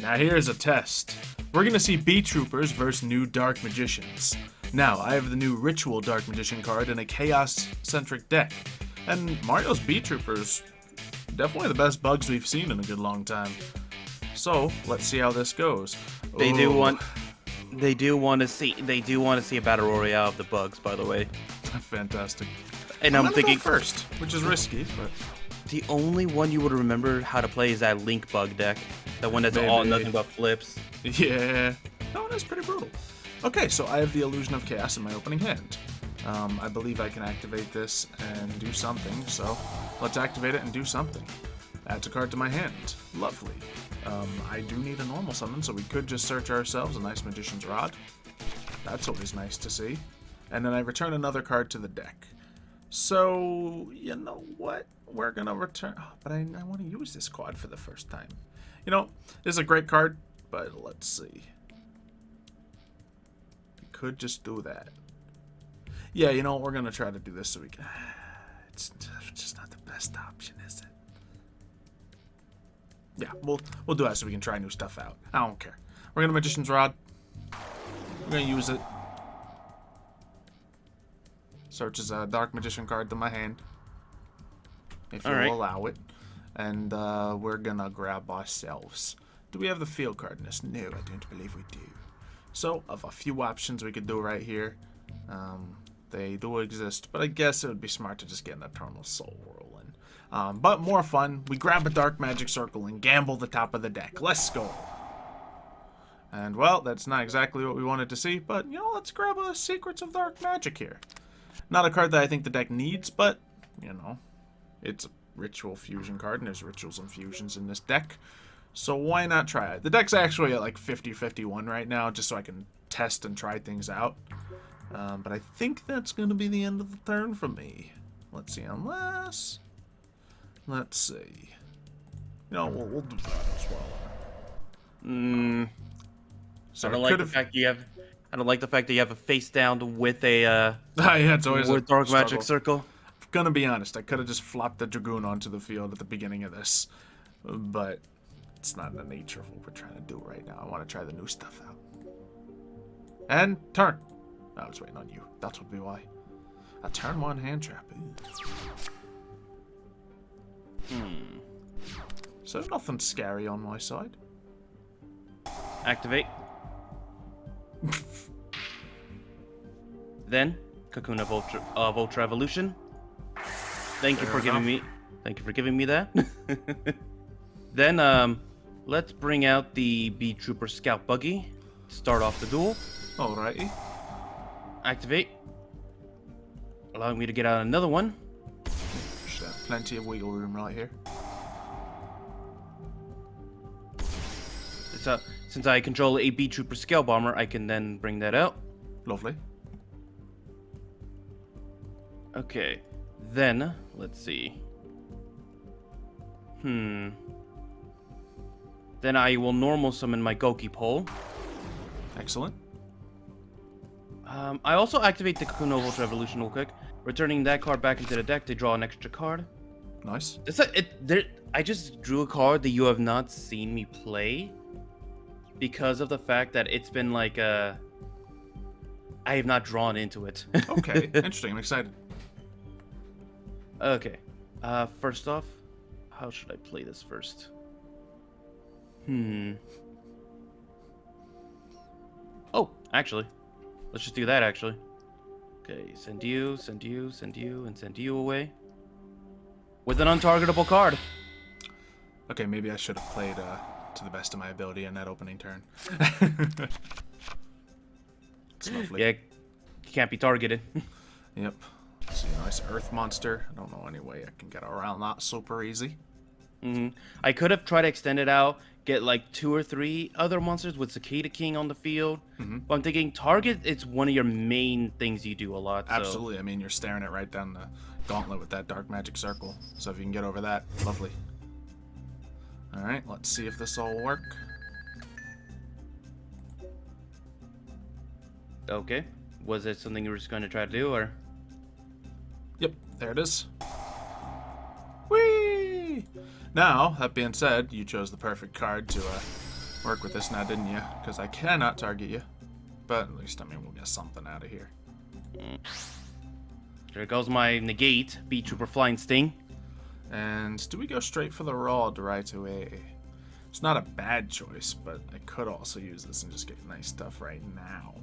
now here's a test. We're gonna see Beetroopers versus new Dark Magicians. Now, I have the new Ritual Dark Magician card in a Chaos-centric deck. And Mario's Beetroopers, definitely the best bugs we've seen in a good long time. So, let's see how this goes. They do want to see a battle royale of the bugs, by the way. Fantastic. And I'm I'm thinking go first, which is risky, but the only one you would remember how to play is that Link bug deck. The one that's all nothing but flips. yeah. No, that's pretty brutal. Okay, so I have the Illusion of Chaos in my opening hand. I believe I can activate this and do something, so let's activate it and do something. Adds a card to my hand. Lovely. I do need a normal summon, so we could just search ourselves a nice Magician's Rod. That's always nice to see. And then I return another card to the deck. So, you know what? We're going to return... Oh, but I want to use this quad for the first time. You know, this is a great card, but let's see. We could just do that. Yeah, you know what? We're going to try to do this so we can... It's just not the best option, is it? Yeah, we'll do that so we can try new stuff out. I don't care. We're going to Magician's Rod. We're going to use it. Searches a Dark Magician card to my hand. If you'll allow it. And we're going to grab ourselves. Do we have the field card in this? No, I don't believe we do. So, of a few options we could do right here. They do exist, but I guess it would be smart to just get an Eternal Soul rolling. But more fun, we grab a Dark Magic Circle and gamble the top of the deck. Let's go. And, well, that's not exactly what we wanted to see, but, you know, let's grab a Secrets of Dark Magic here. Not a card that I think the deck needs, but, you know, it's a Ritual Fusion card, and there's Rituals and Fusions in this deck. So why not try it? The deck's actually at like 50-51 right now, just so I can test and try things out. But I think that's going to be the end of the turn for me. Let's see, unless... Let's see. You know, we'll do that as well. So I don't like the fact you have... I don't like the fact that you have a face down with a yeah, it's always with a Dark struggle. Magic Circle. I'm gonna be honest, I could have just flopped the Dragoon onto the field at the beginning of this. But it's not in the nature of what we're trying to do right now. I want to try the new stuff out. And turn. I was waiting on you. That's would be why. A turn one hand trap. So nothing scary on my side. Activate. Then Cocoon of Ultra Evolution. Thank you for giving me. Thank you for giving me that. Then let's bring out the Beetrooper Scout Buggy. Start off the duel. Alrighty. Activate. Allowing me to get out another one. Should have plenty of wiggle room right here. Since I control a Beetrooper Scale Bomber, I can then bring that out. Lovely. Okay. Then, let's see. Then I will normal summon my Goki Pole. Excellent. I also activate the Cocoon of Ultra Evolution real quick, returning that card back into the deck to draw an extra card. Nice. I just drew a card that you have not seen me play because of the fact that it's been like I have not drawn into it. Okay, interesting. I'm excited. Okay. First off, how should I play this first? Oh, actually. Let's just do that, actually. Okay, send you, and send you away. With an untargetable card. Okay, maybe I should have played to the best of my ability in that opening turn. It's lovely. Yeah, can't be targeted. Yep. See a nice earth monster. I don't know any way I can get around that super easy. I could have tried to extend it out, get like 2 or 3 other monsters with Cicada King on the field. But I'm thinking target is one of your main things you do a lot. So. Absolutely. I mean, you're staring it right down the gauntlet with that Dark Magic Circle. So if you can get over that, lovely. Alright, let's see if this will work. Okay. Was it something you were just going to try to do, or? Yep, there it is. Whee! Now, that being said, you chose the perfect card to work with this now, didn't you? Because I cannot target you. But at least, I mean, we'll get something out of here. There goes my negate, Beetrooper Flying Sting. And do we go straight for the rod right away? It's not a bad choice, but I could also use this and just get nice stuff right now.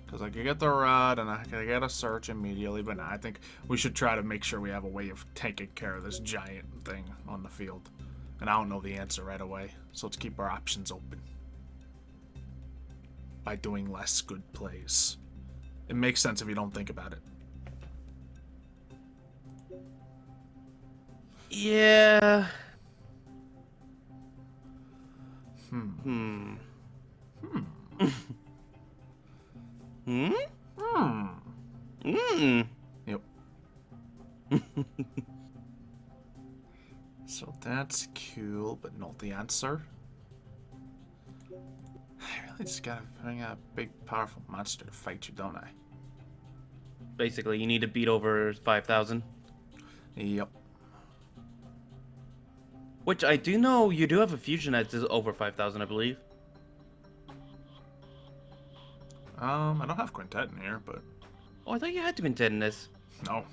Because I could get the rod and I could get a search immediately, but nah, I think we should try to make sure we have a way of taking care of this giant thing on the field. And I don't know the answer right away, so let's keep our options open. By doing less good plays. It makes sense if you don't think about it. Yeah. Yep. So that's cool, but not the answer. I really just gotta bring a big, powerful monster to fight you, don't I? Basically, you need to beat over 5,000. Yep. Which I do know you do have a fusion that's over 5,000, I believe. I don't have Quintet in here, but... Oh, I thought you had to contend in this. No.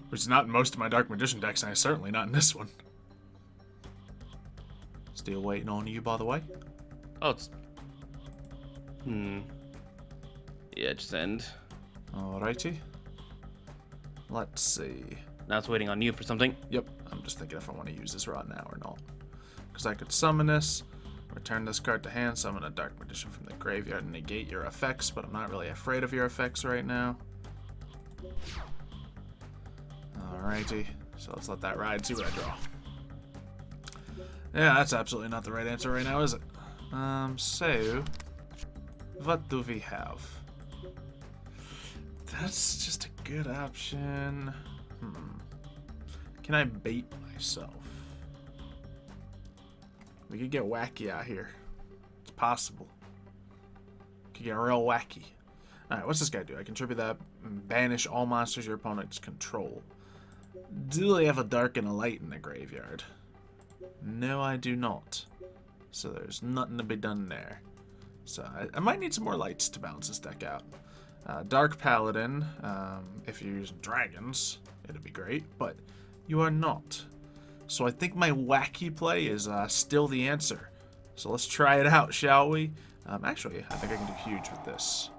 Which is not in most of my Dark Magician decks, and certainly not in this one. Still waiting on you, by the way. Oh, it's... Yeah, just end. Alrighty. Let's see. Now it's waiting on you for something. Yep, I'm just thinking if I want to use this rod now or not. Because I could summon this, return this card to hand, summon a Dark Magician from the graveyard, and negate your effects, but I'm not really afraid of your effects right now. Alrighty, so let's let that ride, see what I draw. Yeah, that's absolutely not the right answer right now, is it? So... what do we have? That's just a good option. Can I bait myself? We could get wacky out here. It's possible. Could get real wacky. Alright, what's this guy do? I contribute that. Banish all monsters your opponents control. Do they have a dark and a light in the graveyard? No, I do not. So there's nothing to be done there. So I might need some more lights to balance this deck out. Dark Paladin, if you're using dragons, it'd be great, but you are not. So I think my wacky play is still the answer. So let's try it out, shall we? Actually, I think I can do huge with this.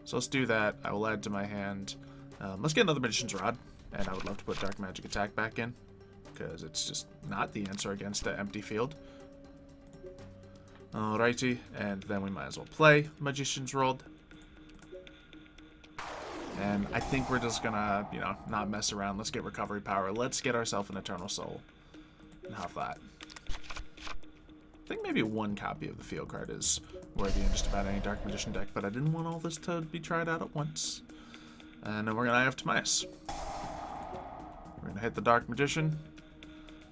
So let's do that. I will add to my hand. Let's get another Magician's Rod, and I would love to put Dark Magic Attack back in, because it's just not the answer against an empty field. Alrighty, and then we might as well play Magician's Rod. And I think we're just gonna, you know, not mess around. Let's get recovery power. Let's get ourselves an Eternal Soul. And have that. I think maybe one copy of the field card is worthy in just about any Dark Magician deck, but I didn't want all this to be tried out at once. And then we're gonna have Timaeus. We're gonna hit the Dark Magician.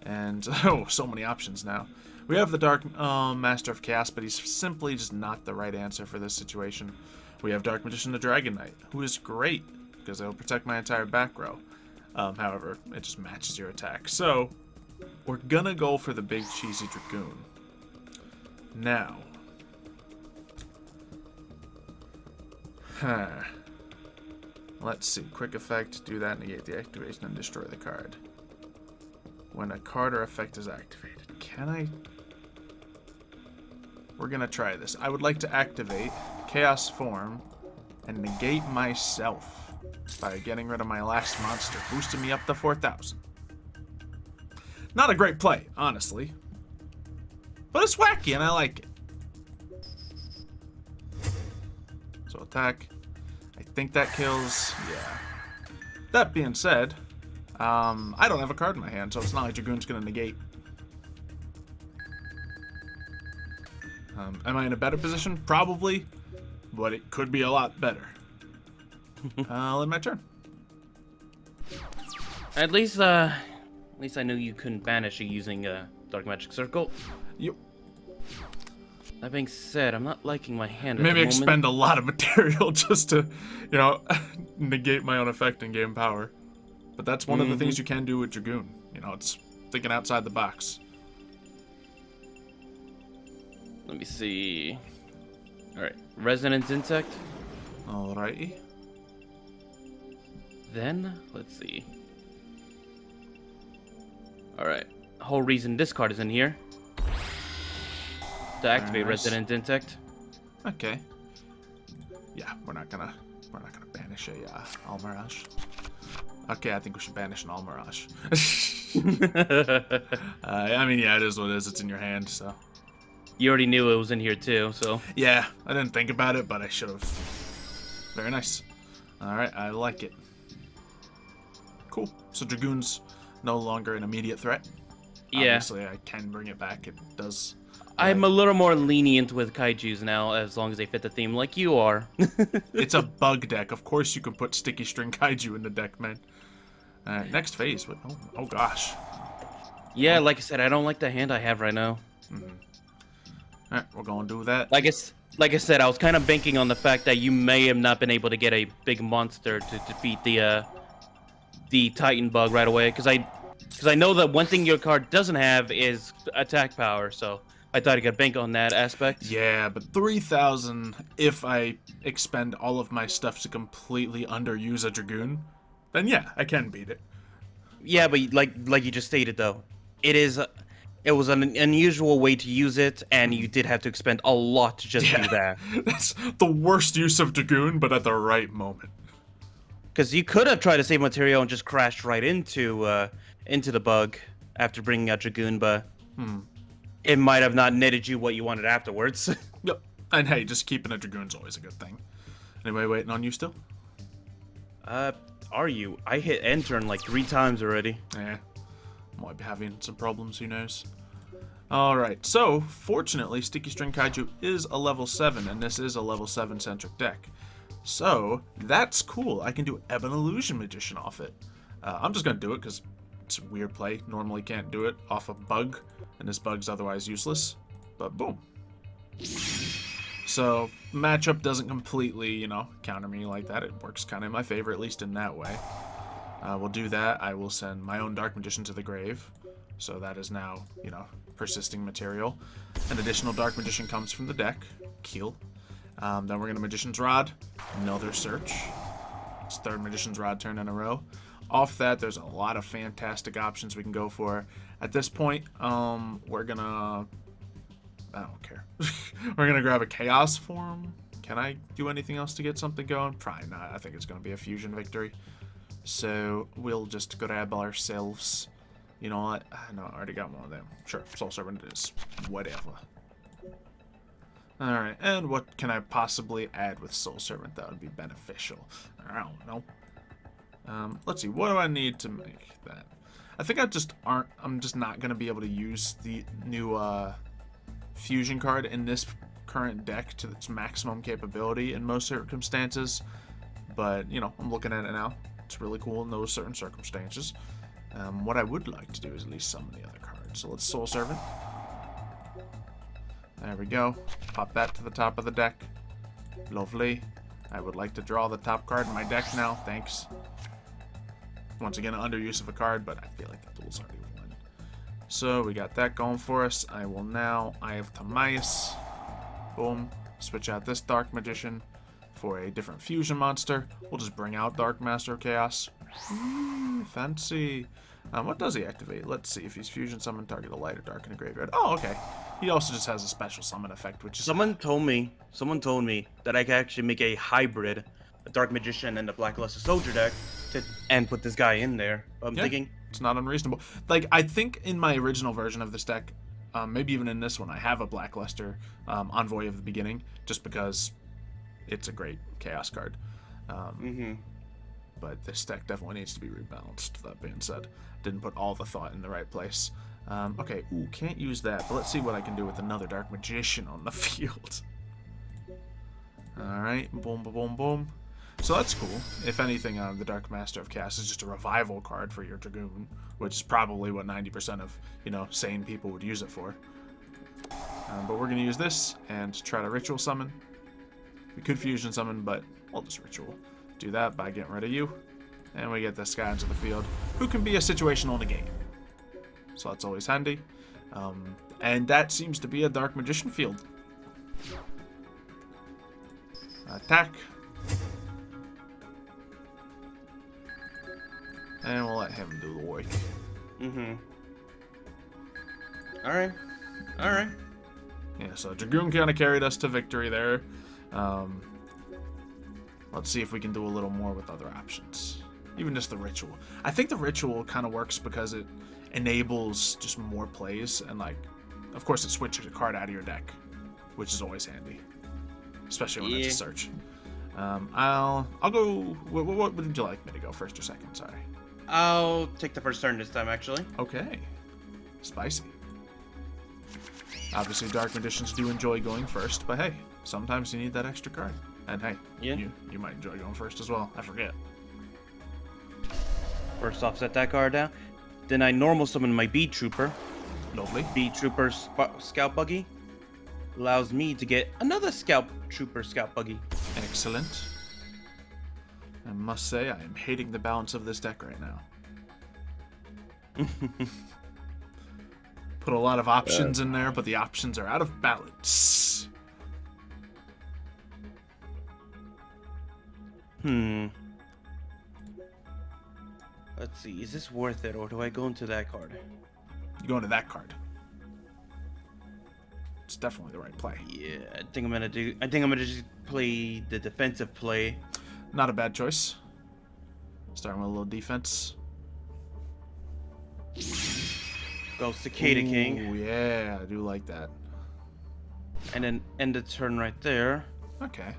And, oh, so many options now. We have the Dark Master of Chaos, but he's simply just not the right answer for this situation. We have Dark Magician the Dragon Knight, who is great, because it'll protect my entire back row. However, it just matches your attack. So, we're gonna go for the big cheesy Dragoon. Now. Let's see. Quick effect, do that, negate the activation, and destroy the card. When a card or effect is activated. Can I... We're gonna try this. I would like to activate Chaos Form and negate myself by getting rid of my last monster, boosting me up to 4,000. Not a great play, honestly. But it's wacky and I like it. So attack. I think that kills. Yeah. That being said, I don't have a card in my hand, so it's not like Dragoon's gonna negate. Am I in a better position? Probably, but it could be a lot better. I'll end my turn. At least I knew you couldn't banish it using Dark Magic Circle. Yep. That being said, I'm not liking my hand. Maybe at the expend moment. a lot of material just to, you know, negate my own effect and gain power. But that's one of the things you can do with Dragoon. You know, it's thinking outside the box. Let me see. Alright, Resonance Insect. Alrighty. Then, let's see. Alright, whole reason this card is in here. To activate Resonance Insect. Okay. Yeah, we're not gonna banish a Almirage. Okay, I think we should banish an Almirage. I mean, yeah, it is what it is. It's in your hand, so. You already knew it was in here too, so. Yeah, I didn't think about it, but I should have. Very nice. Alright, I like it. Cool. So Dragoon's no longer an immediate threat. Yeah. Obviously, I can bring it back. It does. I'm a little more lenient with kaijus now, as long as they fit the theme, like you are. It's a bug deck. Of course you can put Sticky String Kaiju in the deck, man. Alright, next phase. Oh gosh. Yeah, like I said, I don't like the hand I have right now. Alright, we're gonna do that. Like I said, I was kind of banking on the fact that you may have not been able to get a big monster to defeat the Titan bug right away, because I know that one thing your card doesn't have is attack power, so I thought I could bank on that aspect. Yeah, but 3,000, if I expend all of my stuff to completely underuse a Dragoon, then yeah, I can beat it. Yeah, but like you just stated though, it was an unusual way to use it, and you did have to expend a lot to just do that. That's the worst use of Dragoon, but at the right moment. Because you could have tried to save material and just crashed right into the bug after bringing out Dragoon, but it might have not netted you what you wanted afterwards. Yep. And hey, just keeping a Dragoon's always a good thing. Anybody waiting on you still? Are you? I hit enter like 3 times already. Yeah. Might be having some problems, who knows. Alright, so, fortunately, Sticky String Kaiju is a level 7, and this is a level 7 centric deck. So, that's cool. I can do Ebon Illusion Magician off it. I'm just gonna do it, because it's a weird play. Normally can't do it off a bug, and this bug's otherwise useless. But boom. So, matchup doesn't completely, you know, counter me like that. It works kind of in my favor, at least in that way. We'll do that. I will send my own Dark Magician to the grave. So that is now, you know, persisting material. An additional Dark Magician comes from the deck. Kill. Then we're going to Magician's Rod. Another search. It's 3rd Magician's Rod turn in a row. Off that, there's a lot of fantastic options we can go for. At this point, we're going to... I don't care. We're going to grab a Chaos Form. Can I do anything else to get something going? Probably not. I think it's going to be a fusion victory. So we'll just grab ourselves. You know what? No, I already got one of them. Sure, Soul Servant it is. Whatever. Alright, and what can I possibly add with Soul Servant that would be beneficial? I don't know. Let's see, what do I need to make that? I think I'm just not going to be able to use the new fusion card in this current deck to its maximum capability in most circumstances. But, you know, I'm looking at it now. It's really cool in those certain circumstances. What I would like to do is at least summon the other cards. So let's Soul Servant. There we go. Pop that to the top of the deck. Lovely. I would like to draw the top card in my deck now. Thanks. Once again, an underuse of a card, but I feel like the duel's already won. So we got that going for us. I will now Eye of Timaeus. Boom. Switch out this Dark Magician for a different fusion monster. We'll just bring out Dark Master of Chaos. Fancy. What does he activate? Let's see. If he's fusion summon, target a light or dark in a graveyard. Oh, okay. He also just has a special summon effect, which is... Someone told me that I could actually make a hybrid, a Dark Magician and a Blackluster Soldier deck, and put this guy in there. I'm thinking... It's not unreasonable. Like, I think in my original version of this deck, maybe even in this one, I have a Blackluster Envoy of the Beginning, just because it's a great Chaos card. But this deck definitely needs to be rebalanced, that being said. Didn't put all the thought in the right place. Okay, ooh, can't use that, but let's see what I can do with another Dark Magician on the field. Alright, boom, boom, boom, boom. So that's cool. If anything, the Dark Master of Chaos is just a revival card for your Dragoon, which is probably what 90% of, you know, sane people would use it for. But we're going to use this and try to Ritual Summon. We could Fusion Summon, but I'll just Ritual. Do that by getting rid of you. And we get this guy into the field, who can be a situational negate. So that's always handy. And that seems to be a Dark Magician field. Attack. And we'll let him do the work. Alright. Alright. Yeah, so Dragoon kind of carried us to victory there. Let's see if we can do a little more with other options. Even just the Ritual. I think the Ritual kind of works because it enables just more plays. And, like, of course, it switches a card out of your deck, which is always handy. Especially when it's a search. I'll go... What would you like me to go, first or second? Sorry. I'll take the first turn this time, actually. Okay. Spicy. Obviously, Dark Magicians do enjoy going first, but hey, sometimes you need that extra card. And hey, you might enjoy going first as well. I forget. First off, set that card down. Then I normal summon my Beetrooper. Lovely. Beetrooper Scout Buggy. Allows me to get another Trooper Scout Buggy. Excellent. I must say, I am hating the balance of this deck right now. Put a lot of options in there, but the options are out of balance. Let's see, is this worth it, or do I go into that card? You go into that card. It's definitely the right play. Yeah, I think I'm gonna just play the defensive play. Not a bad choice. Starting with a little defense. Goes Cicada King. Oh yeah, I do like that. And then end the turn right there. Okay.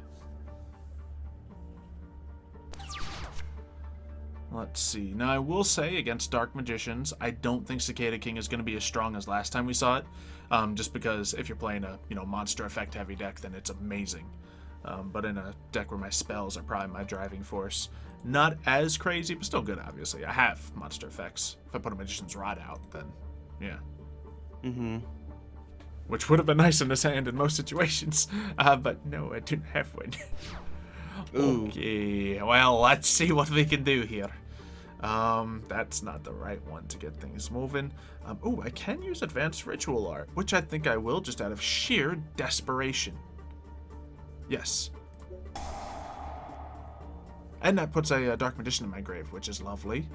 Let's see. Now, I will say, against Dark Magicians, I don't think Cicada King is going to be as strong as last time we saw it. Just because if you're playing a monster effect heavy deck, then it's amazing. But in a deck where my spells are probably my driving force, not as crazy, but still good, obviously. I have monster effects. If I put a Magician's Rod out, then yeah. Which would have been nice in this hand in most situations. But no, I didn't have one. Okay, well, let's see what we can do here. That's not the right one to get things moving. I can use Advanced Ritual Art, which I think I will, just out of sheer desperation. Yes. And that puts a Dark Magician in my grave, which is lovely.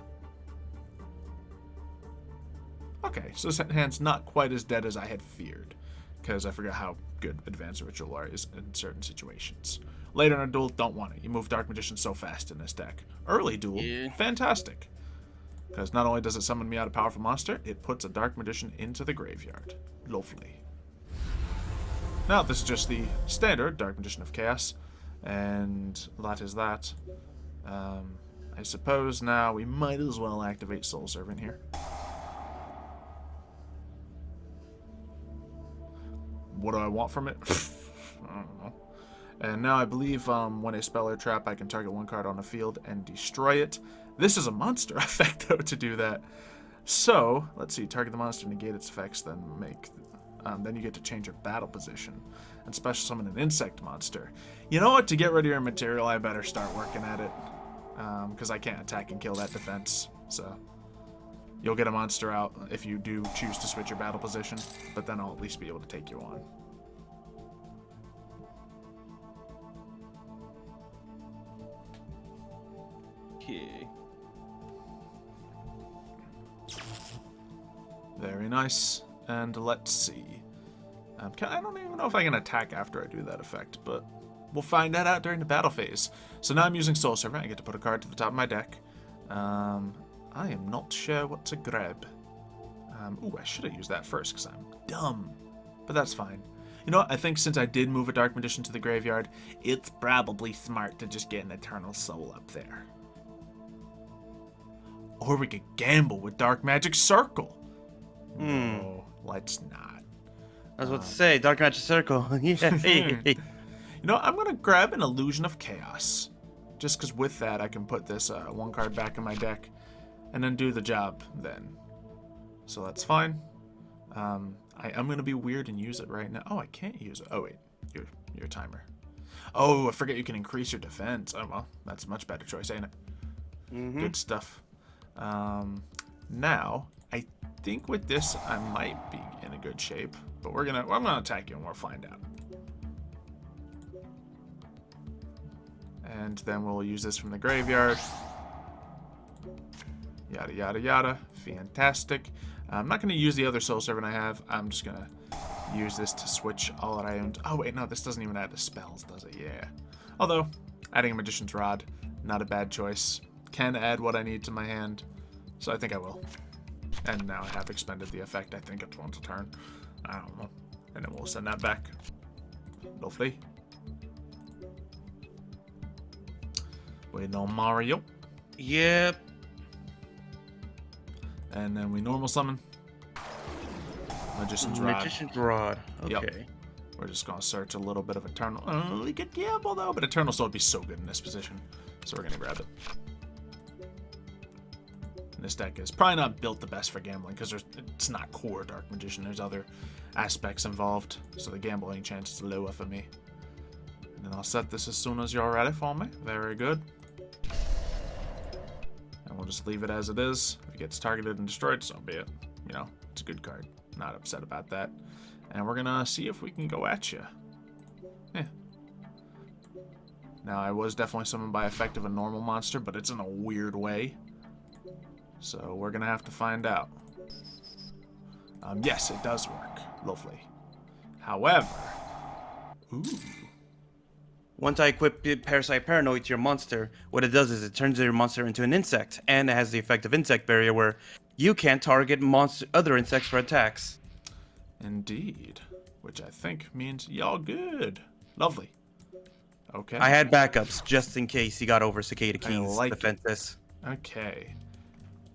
Okay, so this hand's not quite as dead as I had feared, because I forgot how good Advanced Ritual Art is in certain situations. Later in a duel, don't want it. You move Dark Magician so fast in this deck. Early duel, fantastic. Because not only does it summon me out a powerful monster, it puts a Dark Magician into the graveyard. Lovely. Now, this is just the standard Dark Magician of Chaos. And that is that. I suppose now we might as well activate Soul Servant here. What do I want from it? I don't know. And now I believe when a spell or trap, I can target one card on the field and destroy it. This is a monster effect, though, to do that. So, let's see. Target the monster, negate its effects, then then you get to change your battle position. And special summon an insect monster. You know what? To get rid of your material, I better start working at it. Because I can't attack and kill that defense. So, you'll get a monster out if you do choose to switch your battle position. But then I'll at least be able to take you on. Okay. Very nice. And let's see. I don't even know if I can attack after I do that effect, but we'll find that out during the battle phase. So now I'm using Soul Servant. I get to put a card to the top of my deck. I am not sure what to grab. I should have used that first because I'm dumb. But that's fine. You know what? I think since I did move a Dark Magician to the graveyard, it's probably smart to just get an Eternal Soul up there. Or we could gamble with Dark Magic Circle. No, let's not. I was about to say, Dark Magic Circle. Yeah. You know, I'm going to grab an Illusion of Chaos. Just because with that, I can put this one card back in my deck. And then do the job then. So that's fine. I'm going to be weird and use it right now. Oh, I can't use it. Oh, wait. Your timer. Oh, I forget you can increase your defense. Oh, well, that's a much better choice, ain't it? Good stuff. Now, I think with this, I might be in a good shape. But I'm gonna attack you and we'll find out. And then we'll use this from the graveyard. Yada, yada, yada. Fantastic. I'm not going to use the other soul servant I have. I'm just going to use this to switch all that I owned. Oh, wait, no, this doesn't even add the spells, does it? Yeah. Although, adding a Magician's Rod, not a bad choice. Can add what I need to my hand, so I think I will. And now I have expended the effect. I think it's once a turn. I don't know. And then we'll send that back. Lovely. Waiting on Mario. Yep. And then we normal summon. Magician's Rod. Magician's Rod. Okay. Yep. We're just going to search a little bit of Eternal. We could gamble, though, but Eternal Soul would be so good in this position. So we're going to grab it. And this deck is probably not built the best for gambling, because it's not core Dark Magician. There's other aspects involved. So the gambling chance is lower for me. And then I'll set this as soon as you're ready for me. Very good. And we'll just leave it as it is. If it gets targeted and destroyed, so be it. You know, it's a good card. Not upset about that. And we're gonna see if we can go at you. Yeah. Now, I was definitely summoned by effect of a normal monster, but it's in a weird way. So we're gonna have to find out. Yes, it does work. Lovely. However... Ooh... Once I equip Parasite Paranoid to your monster, what it does is it turns your monster into an insect, and it has the effect of Insect Barrier, where you can't target other insects for attacks. Indeed. Which I think means y'all good. Lovely. Okay. I had backups, just in case he got over Cicada Key's defenses. Okay.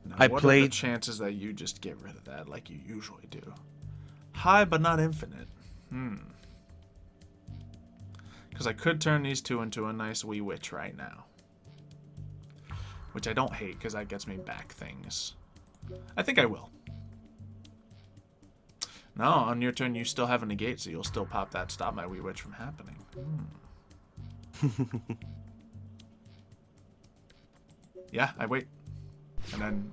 Now, I what played... are the chances that you just get rid of that like you usually do? High, but not infinite. Because I could turn these two into a nice wee witch right now. Which I don't hate, because that gets me back things. I think I will. No, on your turn you still have a negate, so you'll still pop that stop my wee witch from happening. Yeah, I wait. And then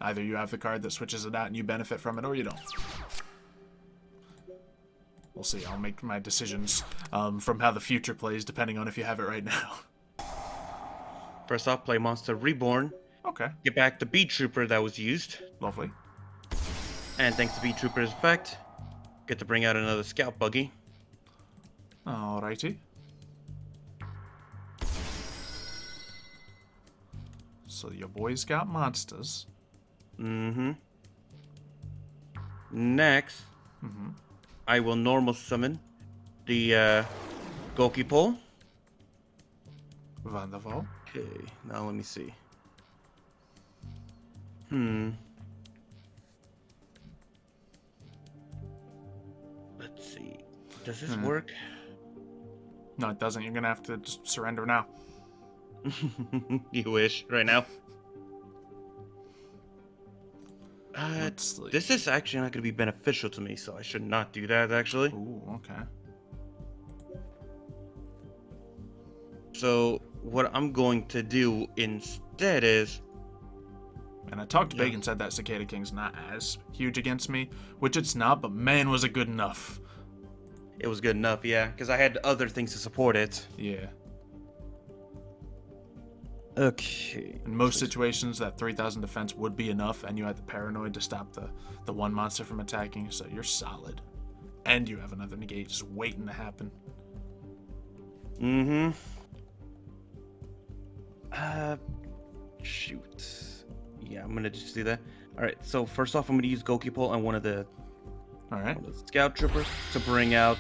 either you have the card that switches it out and you benefit from it, or you don't. We'll see. I'll make my decisions from how the future plays, depending on if you have it right now. First off, play Monster Reborn. Okay. Get back the Beetrooper that was used. Lovely. And thanks to Beetrooper's effect, get to bring out another Scout Buggy. Alrighty. So your boys got monsters. Next, I will normal summon the Goki Pole. Wonderful. Okay, now let me see. Let's see. Does this work? No, it doesn't. You're gonna have to just surrender now. You wish. Right now. This is actually not going to be beneficial to me, so I should not do that, actually. Ooh, okay. So, what I'm going to do instead is... And I talked to Big and said that Cicada King's not as huge against me, which it's not, but man, was it good enough. It was good enough, yeah, because I had other things to support it. Yeah. Okay. In most situations, that 3,000 defense would be enough, and you had the Paranoid to stop the one monster from attacking, so you're solid. And you have another negate just waiting to happen. Shoot. Yeah, I'm gonna just do that. Alright, so first off, I'm gonna use Goki Pole on one of the Scout Troopers to bring out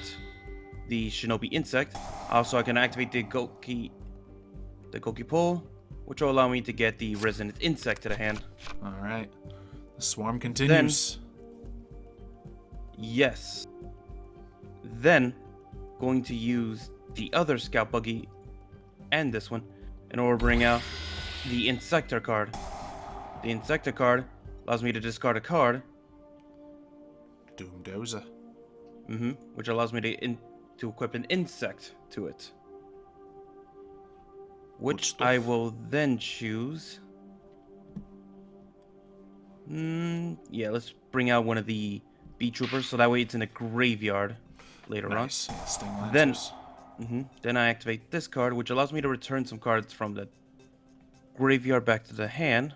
the Shinobi Insect. Also, I can activate the Goki Pole, which will allow me to get the Resonant Insect to the hand. Alright. The swarm continues. Yes. Then, going to use the other Scout Buggy and this one in order to bring out the Insector card. The Insector card allows me to discard a card. Doomdozer. Which allows me to equip an insect to it. Which I will then choose Yeah, let's bring out one of the Beetroopers, so that way it's in a graveyard later Nice. on. Yeah, Sting Then, Lancers. then I activate this card, which allows me to return some cards from the graveyard back to the hand.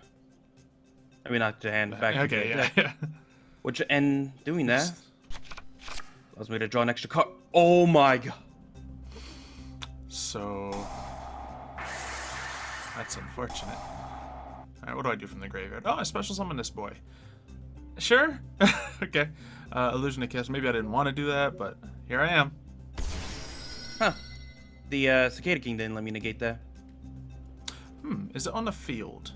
I mean, not to the hand, back to Okay, the yeah, deck. yeah. Which, and doing that allows me to draw an extra card. Oh my god. So that's unfortunate. Alright, what do I do from the graveyard? Oh, I special summon this boy. Sure. Okay. Illusion of Chaos. Maybe I didn't want to do that, but here I am. Huh. The Cicada King didn't let me negate that. Is it on the field?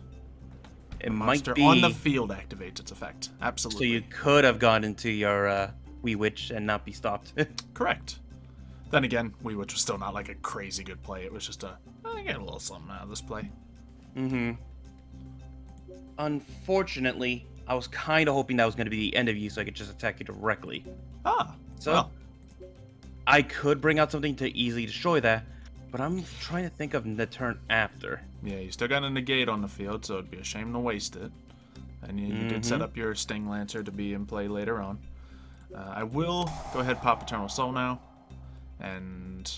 It The might monster be. on the field activates its effect. So Absolutely. you could have gone into your Wee Witch and not be stopped. Correct. Then again, Wee Witch was still not like a crazy good play. It was just I get a little something out of this play. Unfortunately, I was kind of hoping that was going to be the end of you so I could just attack you directly. Ah, So, well, I could bring out something to easily destroy that, but I'm trying to think of the turn after. yeah, you still got a negate on the field, so it'd be a shame to waste it. And you did set up your Sting Lancer to be in play later on. I will go ahead and pop Eternal Soul now. And...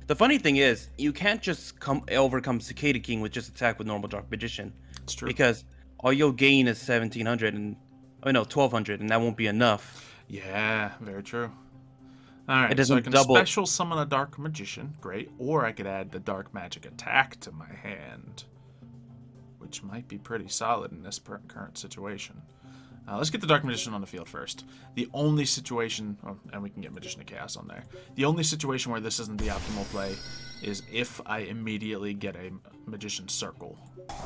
The funny thing is, you can't just overcome Cicada King with just attack with normal Dark Magician. It's true. Because all you'll gain is 1700 and... Oh no, 1200, and that won't be enough. Yeah, very true. Alright, It doesn't so I can double. special summon a Dark Magician. Great. Or I could add the Dark Magic attack to my hand. Which might be pretty solid in this current situation. Let's get the Dark Magician on the field first. The only situation, and we can get Magician of Chaos on there. The only situation where this isn't the optimal play is if I immediately get a Magician Circle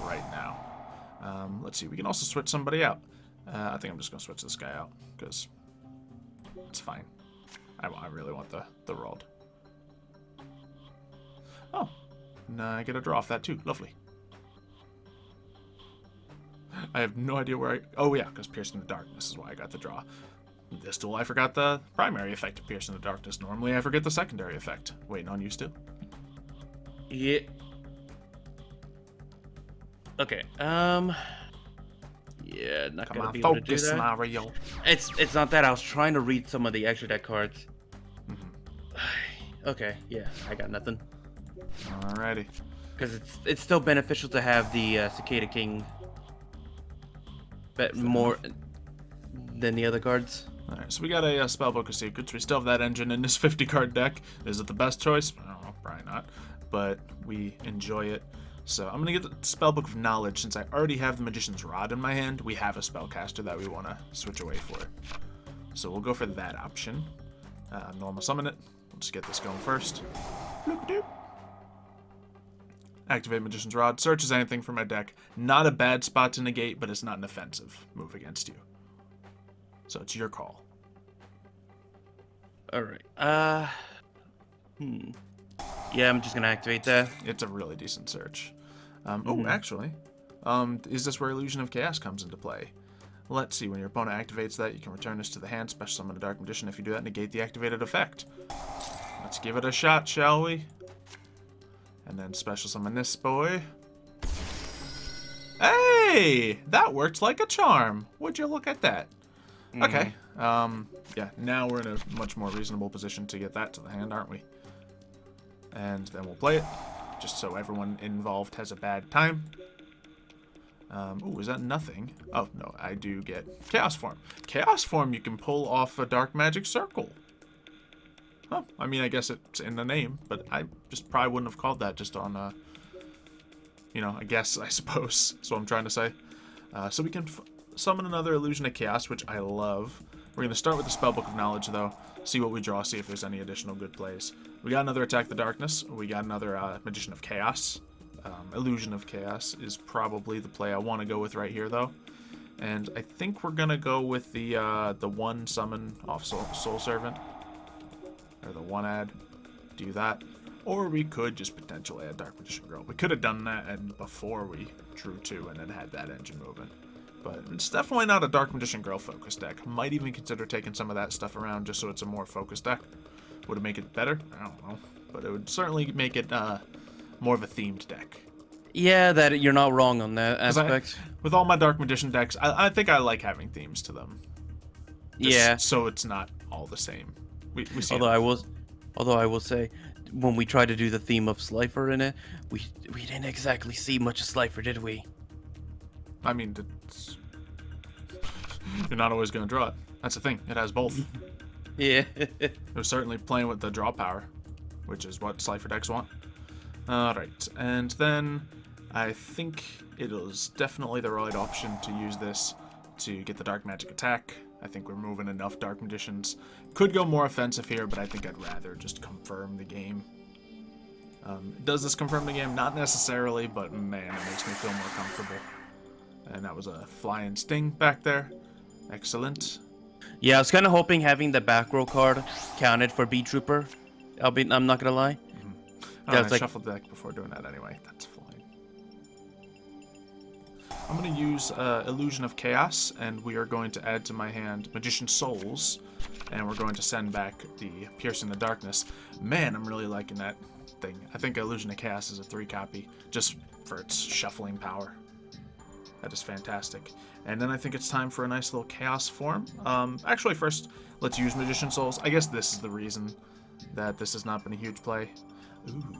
right now. Let's see, we can also switch somebody out. I think I'm just going to switch this guy out, because it's fine. I really want the Rod. Oh, and I get a draw off that too. Lovely. I have no idea where I... Oh, yeah, because Pierce in the Darkness is why I got the draw. This duel, I forgot the primary effect of Pierce in the Darkness. Normally, I forget the secondary effect. Waiting on you still. Yeah. Okay, yeah, not Come gonna on, be able to do focus, that. Mario. It's not that. I was trying to read some of the extra deck cards. Okay, yeah, I got nothing. Alrighty. Because it's still beneficial to have the Cicada King bet more than the other cards. Alright, so we got a Spellbook of Secrets. We still have that engine in this 50-card deck. Is it the best choice? I don't know, probably not. But we enjoy it. So I'm going to get the Spellbook of Knowledge. Since I already have the Magician's Rod in my hand, we have a Spellcaster that we want to switch away for. So we'll go for that option. Normal summon it. We'll just get this going first. Bloop-a-doop. Activate Magician's Rod. Searches anything from my deck. Not a bad spot to negate, but it's not an offensive move against you. So it's your call. Alright. Yeah, I'm just gonna activate that. It's a really decent search. Oh, actually, is this where Illusion of Chaos comes into play? Let's see. When your opponent activates that, you can return this to the hand, special summon a Dark Magician. If you do that, negate the activated effect. Let's give it a shot, shall we? And then special summon this boy. Hey! That worked like a charm. Would you look at that? Okay. Yeah, now we're in a much more reasonable position to get that to the hand, aren't we? And then we'll play it, just so everyone involved has a bad time. Ooh, is that nothing? Oh, no, I do get Chaos Form. Chaos Form, you can pull off a Dark Magic Circle. Huh, I mean, I guess it's in the name, but I just probably wouldn't have called that just on, you know, I guess, I suppose, is what I'm trying to say. So we can summon another Illusion of Chaos, which I love. We're going to start with the Spellbook of Knowledge, though. See what we draw, see if there's any additional good plays. We got another Attack the Darkness. We got another Magician of Chaos. Illusion of Chaos is probably the play I want to go with right here, though. And I think we're going to go with the one summon off Soul Servant. Or the one add. Do that. Or we could just potentially add Dark Magician Girl. We could have done that and before we drew 2 and then had that engine moving. But it's definitely not a Dark Magician Girl focused deck. Might even consider taking some of that stuff around just so it's a more focused deck. Would it make it better? I don't know. But it would certainly make it more of a themed deck. Yeah, that you're not wrong on that aspect. With all my Dark Magician decks, I think I like having themes to them. Just Yeah. so it's not all the same. We see Although I will say, when we tried to do the theme of Slifer in it, we didn't exactly see much of Slifer, did we? I mean, you're not always going to draw it. That's the thing. It has both. Yeah. It was certainly playing with the draw power, which is what Slifer decks want. Alright, and then I think it is definitely the right option to use this to get the Dark Magic attack. I think we're moving enough Dark Magicians. Could go more offensive here, but I think I'd rather just confirm the game. Does this confirm the game? Not necessarily, but man, it makes me feel more comfortable. And that was a Flying Sting back there. Excellent. Yeah, I was kind of hoping having the back row card counted for Beetrooper. I'm not gonna lie. I shuffled the deck before doing that anyway. That's fine. I'm going to use Illusion of Chaos, and we are going to add to my hand Magician Souls, and we're going to send back the Piercing the Darkness. Man, I'm really liking that thing. I think Illusion of Chaos is a 3-copy, just for its shuffling power. That is fantastic. And then I think it's time for a nice little Chaos form. Actually, first, let's use Magician Souls. I guess this is the reason that this has not been a huge play. Ooh.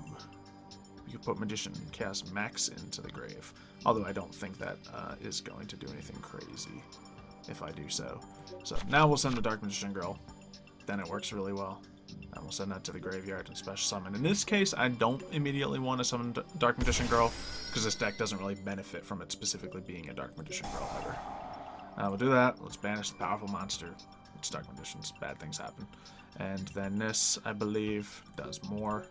You could put Magician Chaos Max into the grave. Although I don't think that is going to do anything crazy if I do so. So now we'll send the Dark Magician Girl. Then it works really well. And we'll send that to the graveyard and special summon. In this case, I don't immediately want to summon Dark Magician Girl, because this deck doesn't really benefit from it specifically being a Dark Magician Girl ever. We'll do that. Let's banish the powerful monster. It's Dark Magicians. Bad things happen. And then this, I believe, does more,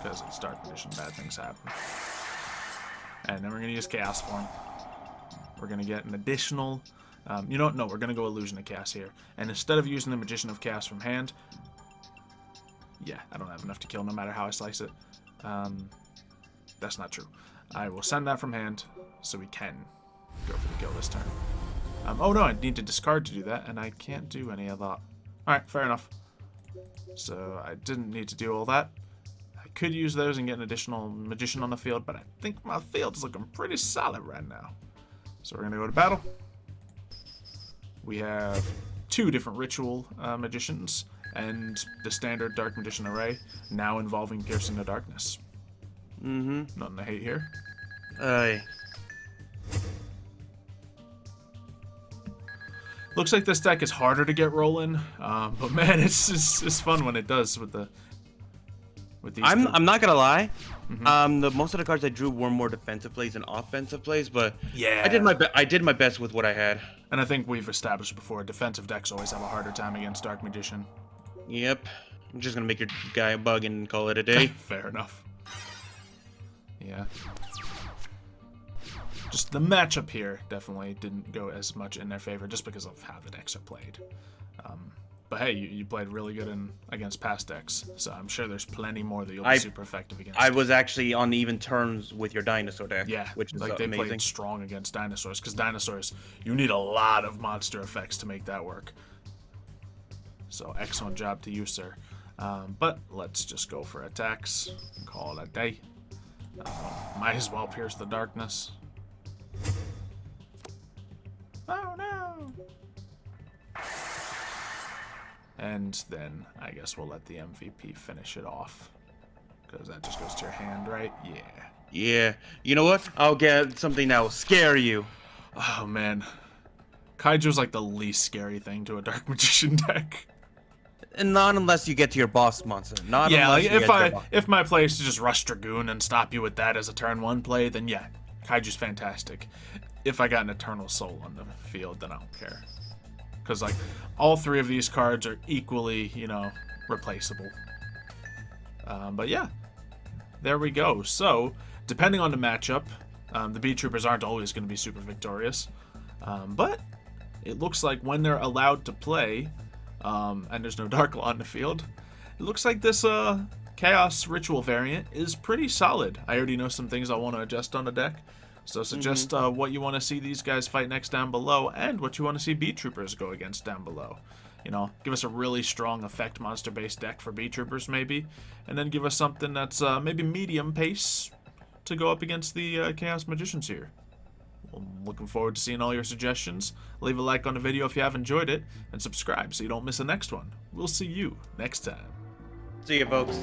because it's Dark Magician. Bad things happen. And then we're going to use Chaos Form. We're going to get an additional... you know what? No, we're going to go Illusion of Chaos here. And instead of using the Magician of Chaos from hand... Yeah, I don't have enough to kill no matter how I slice it. That's not true. I will send that from hand, so we can go for the kill this turn. Oh no, I need to discard to do that, and I can't do any of that. Alright, fair enough. So I didn't need to do all that. I could use those and get an additional Magician on the field, but I think my field's looking pretty solid right now. So we're going to go to battle. We have 2 different Ritual Magicians, and the standard Dark Magician array, now involving Piercing the Darkness. Mm-hmm. Nothing to hate here. Aye. Looks like this deck is harder to get rolling, but man, it's fun when it does with these. I'm not gonna lie. The most of the cards I drew were more defensive plays than offensive plays, but yeah, I did my best with what I had. And I think we've established before, defensive decks always have a harder time against Dark Magician. Yep. I'm just gonna make your guy a bug and call it a day. Fair enough. Yeah. Just the matchup here definitely didn't go as much in their favor just because of how the decks are played. But hey, you played really good against past decks, so I'm sure there's plenty more that you'll be super effective against. I was actually on even terms with your dinosaur deck. Yeah, which is like they amazing. played strong against dinosaurs, because dinosaurs, you need a lot of monster effects to make that work. So excellent job to you, sir. But let's just go for attacks and call it a day. Might as well pierce the darkness. Oh no! And then I guess we'll let the MVP finish it off, because that just goes to your hand, right? Yeah. Yeah. You know what? I'll get something that will scare you. Oh man, Kaiju's like the least scary thing to a Dark Magician deck. And not unless you get to your boss monster. Not yeah, unless like if my play is to just rush Dragoon and stop you with that as a turn 1 play, then yeah, Kaiju's fantastic. If I got an Eternal Soul on the field, then I don't care. Because like all 3 of these cards are equally, you know, replaceable. But yeah, there we go. So depending on the matchup, the Beetroopers aren't always going to be super victorious. But it looks like when they're allowed to play, and there's no Dark Law on the field, it looks like this Chaos Ritual variant is pretty solid. I already know some things I want to adjust on the deck, so suggest what you want to see these guys fight next down below, and what you want to see Beetroopers go against down below. You know, give us a really strong effect monster-based deck for Beetroopers maybe, and then give us something that's maybe medium pace to go up against the Chaos Magicians here. I'm looking forward to seeing all your suggestions. Leave a like on the video if you have enjoyed it, and subscribe so you don't miss the next one. We'll see you next time. See you, folks.